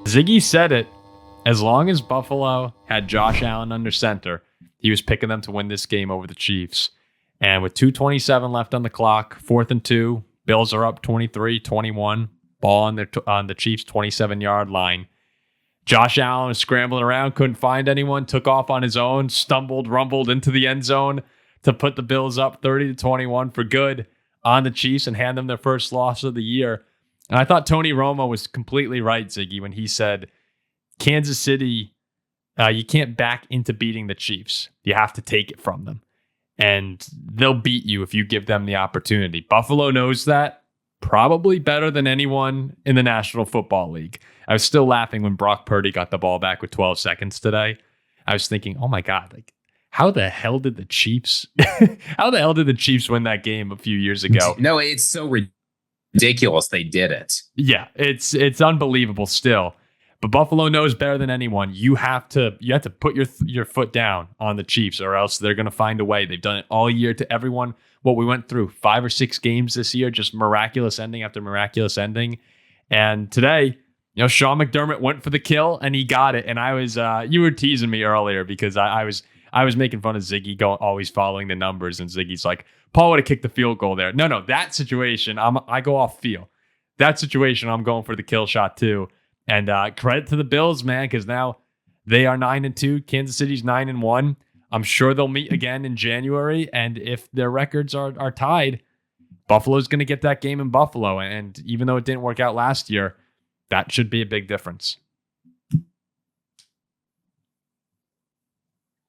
Ziggy said it. As long as Buffalo had Josh Allen under center, he was picking them to win this game over the Chiefs. And with 2:27 left on the clock, 4th and 2, Bills are up 23-21, ball on the Chiefs' 27-yard line. Josh Allen was scrambling around, couldn't find anyone, took off on his own, stumbled, rumbled into the end zone to put the Bills up 30-21 for good on the Chiefs and hand them their first loss of the year. And I thought Tony Romo was completely right, Ziggy, when he said, Kansas City, you can't back into beating the Chiefs. You have to take it from them. And they'll beat you if you give them the opportunity. Buffalo knows that probably better than anyone in the National Football League. I was still laughing when Brock Purdy got the ball back with 12 seconds today. I was thinking, oh my God, like how the hell did the Chiefs win that game a few years ago? No, it's so ridiculous they did it. Yeah, it's unbelievable still. But Buffalo knows better than anyone. You have to put your foot down on the Chiefs, or else they're going to find a way. They've done it all year to everyone. What we went through, 5 or 6 games this year, just miraculous ending after miraculous ending. And today, Sean McDermott went for the kill and he got it. And I was, you were teasing me earlier because I was making fun of Ziggy always following the numbers, and Ziggy's like, Paul would have kicked the field goal there. No, that situation, I go off feel. That situation, I'm going for the kill shot too. And credit to the Bills, man, because now they are 9-2. Kansas City's 9-1. I'm sure they'll meet again in January. And if their records are tied, Buffalo's going to get that game in Buffalo. And even though it didn't work out last year, that should be a big difference.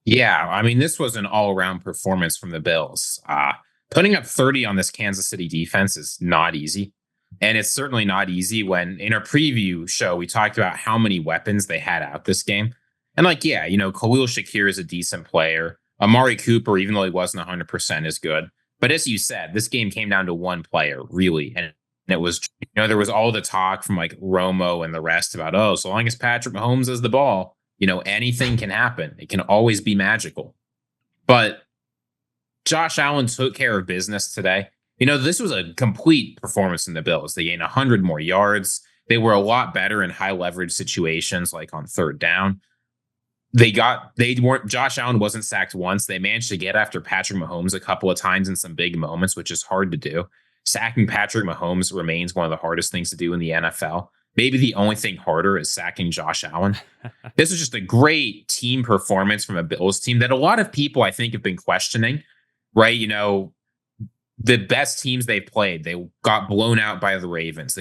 Yeah, I mean, this was an all-around performance from the Bills. Putting up 30 on this Kansas City defense is not easy. And it's certainly not easy when in our preview show, we talked about how many weapons they had out this game. And Khalil Shakir is a decent player. Amari Cooper, even though he wasn't 100%, is good. But as you said, this game came down to one player, really. And it was, there was all the talk from like Romo and the rest about, so long as Patrick Mahomes has the ball, anything can happen. It can always be magical. But Josh Allen took care of business today. This was a complete performance in the Bills. They gained 100 more yards. They were a lot better in high leverage situations, like on third down. Josh Allen wasn't sacked once. They managed to get after Patrick Mahomes a couple of times in some big moments, which is hard to do. Sacking Patrick Mahomes remains one of the hardest things to do in the NFL. Maybe the only thing harder is sacking Josh Allen. This was just a great team performance from a Bills team that a lot of people, I think, have been questioning, right? The best teams they played, they got blown out by the Ravens.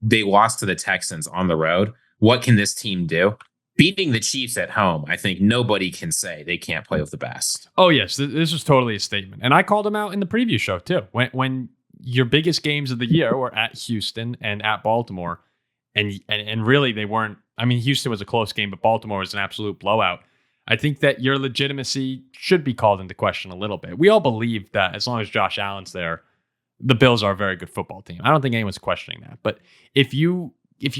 They lost to the Texans on the road. What can this team do? Beating the Chiefs at home, I think nobody can say they can't play with the best. Oh, yes. This was totally a statement. And I called them out in the preview show, too. When your biggest games of the year were at Houston and at Baltimore, and really they weren't. I mean, Houston was a close game, but Baltimore was an absolute blowout. I think that your legitimacy should be called into question a little bit. We all believe that as long as Josh Allen's there, the Bills are a very good football team. I don't think anyone's questioning that. But if you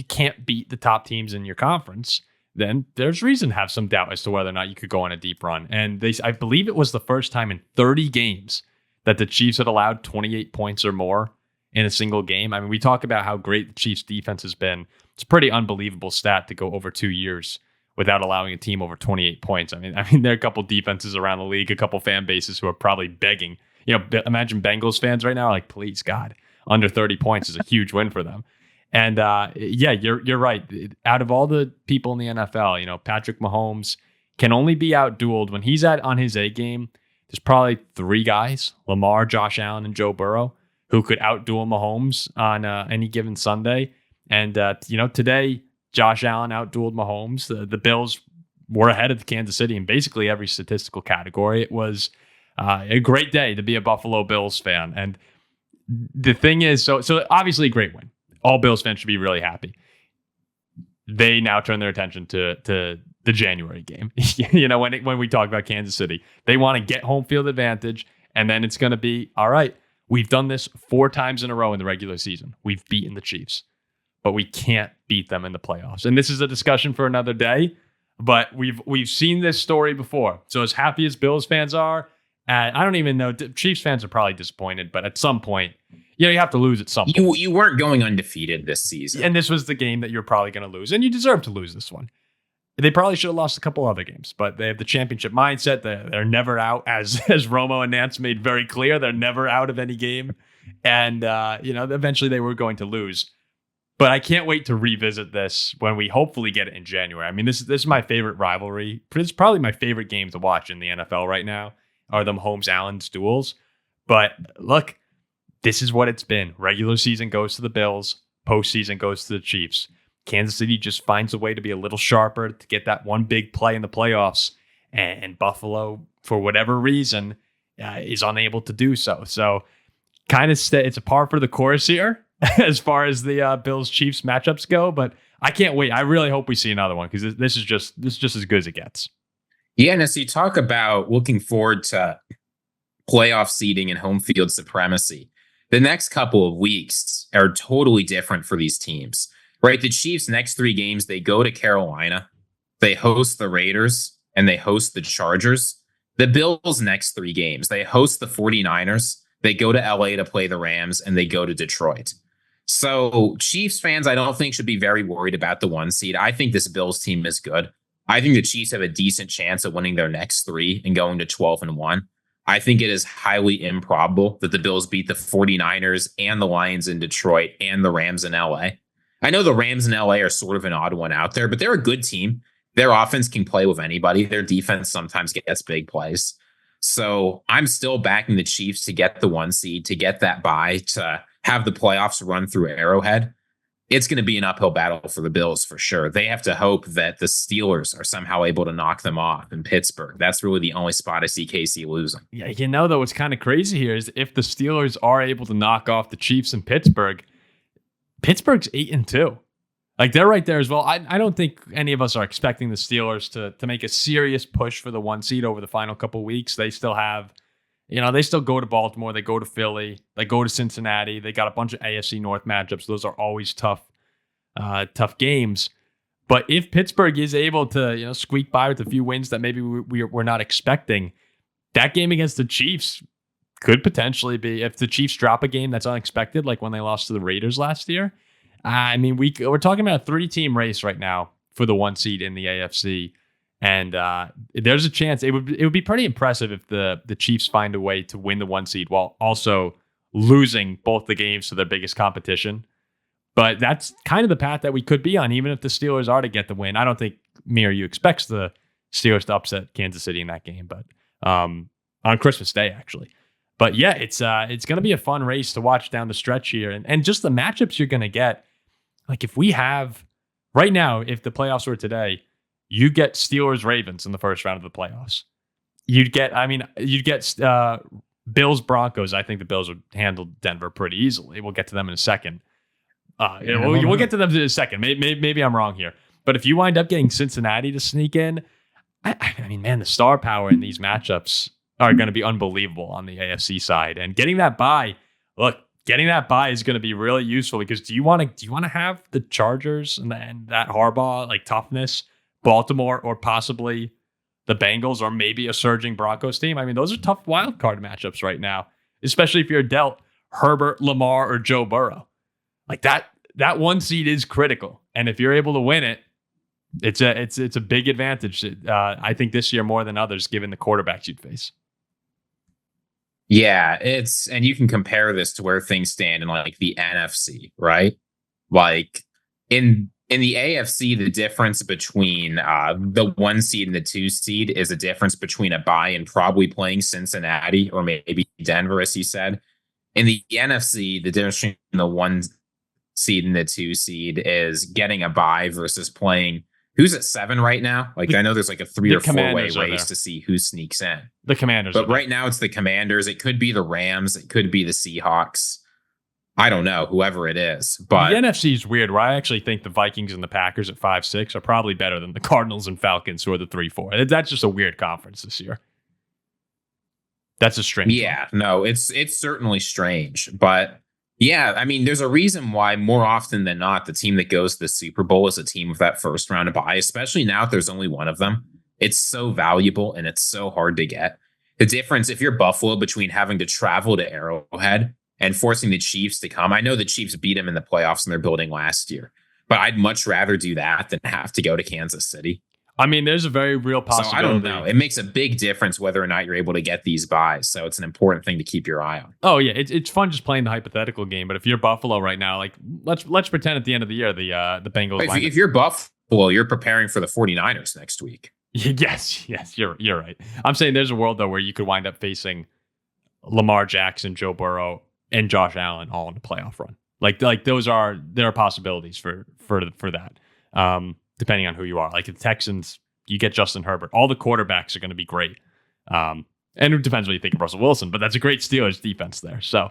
can't beat the top teams in your conference, then there's reason to have some doubt as to whether or not you could go on a deep run. And I believe it was the first time in 30 games that the Chiefs had allowed 28 points or more in a single game. I mean, we talk about how great the Chiefs defense has been. It's a pretty unbelievable stat to go over 2 years without allowing a team over 28 points. I mean, there are a couple defenses around the league, a couple fan bases who are probably begging. Imagine Bengals fans right now are like, please, God, under 30 points is a huge win for them. And you're right. Out of all the people in the NFL, Patrick Mahomes can only be outdueled when he's on his A game. There's probably 3 guys, Lamar, Josh Allen, and Joe Burrow, who could outduel Mahomes on any given Sunday. And, today, Josh Allen outdueled Mahomes. The Bills were ahead of Kansas City in basically every statistical category. It was a great day to be a Buffalo Bills fan. And the thing is, so obviously a great win. All Bills fans should be really happy. They now turn their attention to the January game. When we talk about Kansas City, they want to get home field advantage. And then it's going to be, all right, we've done this 4 times in a row in the regular season. We've beaten the Chiefs, but we can't beat them in the playoffs. And this is a discussion for another day, but we've seen this story before. So as happy as Bills fans are, I don't even know, Chiefs fans are probably disappointed, but at some point, You have to lose at some point. You weren't going undefeated this season. And this was the game that you're probably going to lose. And you deserve to lose this one. They probably should have lost a couple other games, but they have the championship mindset. They're never out, as Romo and Nance made very clear. They're never out of any game. And, eventually they were going to lose. But I can't wait to revisit this when we hopefully get it in January. I mean, this is my favorite rivalry. It's probably my favorite game to watch in the NFL right now are the Mahomes-Allen duels. But look, this is what it's been. Regular season goes to the Bills. Postseason goes to the Chiefs. Kansas City just finds a way to be a little sharper to get that one big play in the playoffs. And Buffalo, for whatever reason, is unable to do so. So kind of it's a par for the course here as far as the Bills-Chiefs matchups go. But I can't wait. I really hope we see another one because this is just as good as it gets. Yeah, and as you talk about looking forward to playoff seeding and home field supremacy, the next couple of weeks are totally different for these teams. Right, the Chiefs' next 3 games, they go to Carolina, they host the Raiders, and they host the Chargers. The Bills' next 3 games, they host the 49ers, they go to LA to play the Rams, and they go to Detroit. So Chiefs fans, I don't think should be very worried about the 1 seed. I think this Bills team is good. I think the Chiefs have a decent chance of winning their next 3 and going to 12-1. I think it is highly improbable that the Bills beat the 49ers and the Lions in Detroit and the Rams in LA. I know the Rams in LA are sort of an odd one out there, but they're a good team. Their offense can play with anybody. Their defense sometimes gets big plays. So I'm still backing the Chiefs to get the 1 seed, to get that bye, to have the playoffs run through Arrowhead. It's going to be an uphill battle for the Bills for sure. They have to hope that the Steelers are somehow able to knock them off in Pittsburgh. That's really the only spot I see KC losing. Yeah, though, what's kind of crazy here is if the Steelers are able to knock off the Chiefs in Pittsburgh's 8-2. Like they're right there as well. I don't think any of us are expecting the Steelers to make a serious push for the 1 seed over the final couple of weeks. They still have, they still go to Baltimore. They go to Philly. They go to Cincinnati. They got a bunch of AFC North matchups. Those are always tough games. But if Pittsburgh is able to, squeak by with a few wins that maybe we're not expecting, that game against the Chiefs could potentially be, if the Chiefs drop a game that's unexpected, like when they lost to the Raiders last year. I mean, we're talking about a 3-team race right now for the 1 seed in the AFC. And there's a chance it would be pretty impressive if the Chiefs find a way to win the 1 seed while also losing both the games to their biggest competition. But that's kind of the path that we could be on, even if the Steelers are to get the win. I don't think me or you expects the Steelers to upset Kansas City in that game, but on Christmas Day, actually. But yeah, it's going to be a fun race to watch down the stretch here. And just the matchups you're going to get. Like if we have, right now, if the playoffs were today, you get Steelers-Ravens in the first round of the playoffs. You'd get Bills-Broncos. I think the Bills would handle Denver pretty easily. We'll get to them in a second. We'll get to them in a second. Maybe I'm wrong here. But if you wind up getting Cincinnati to sneak in, I mean, man, the star power in these matchups are going to be unbelievable on the AFC side. And getting that bye is going to be really useful because do you want to have the Chargers and that Harbaugh like toughness, Baltimore, or possibly the Bengals, or maybe a surging Broncos team? I mean, those are tough wild card matchups right now, especially if you're dealt Herbert, Lamar, or Joe Burrow. Like that 1 seed is critical, and if you're able to win it, it's a big advantage. I think this year more than others, given the quarterbacks you'd face. Yeah, and you can compare this to where things stand in like the NFC, right? Like in the AFC, the difference between the 1 seed and the 2 seed is a difference between a bye and probably playing Cincinnati or maybe Denver, as you said. In the NFC, the difference between the 1 seed and the 2 seed is getting a bye versus playing. Who's at 7 right now? Like I know there's like a 3 or 4 way race to see who sneaks in. The Commanders. But right now it's the Commanders. It could be the Rams. It could be the Seahawks. I don't know, whoever it is. But the NFC is weird, where I actually think the Vikings and the Packers at 5-6 are probably better than the Cardinals and Falcons, who are the 3-4. That's just a weird conference this year. That's a strange one. No, it's certainly strange. But yeah, I mean, there's a reason why more often than not, the team that goes to the Super Bowl is a team with that first round of bye, especially now if there's only one of them. It's so valuable and it's so hard to get. The difference, if you're Buffalo, between having to travel to Arrowhead and forcing the Chiefs to come. I know the Chiefs beat them in the playoffs in their building last year, but I'd much rather do that than have to go to Kansas City. I mean, there's a very real possibility. So I don't know. It makes a big difference whether or not you're able to get these buys. So it's an important thing to keep your eye on. Oh yeah, it's fun just playing the hypothetical game. But if you're Buffalo right now, like let's pretend at the end of the year the Bengals. If you're Buffalo, you're preparing for the 49ers next week. Yes, you're right. I'm saying there's a world though where you could wind up facing Lamar Jackson, Joe Burrow, and Josh Allen all in the playoff run. Like there are possibilities for that. Depending on who you are. Like the Texans, you get Justin Herbert. All the quarterbacks are going to be great. And it depends what you think of Russell Wilson, but that's a great Steelers defense there. So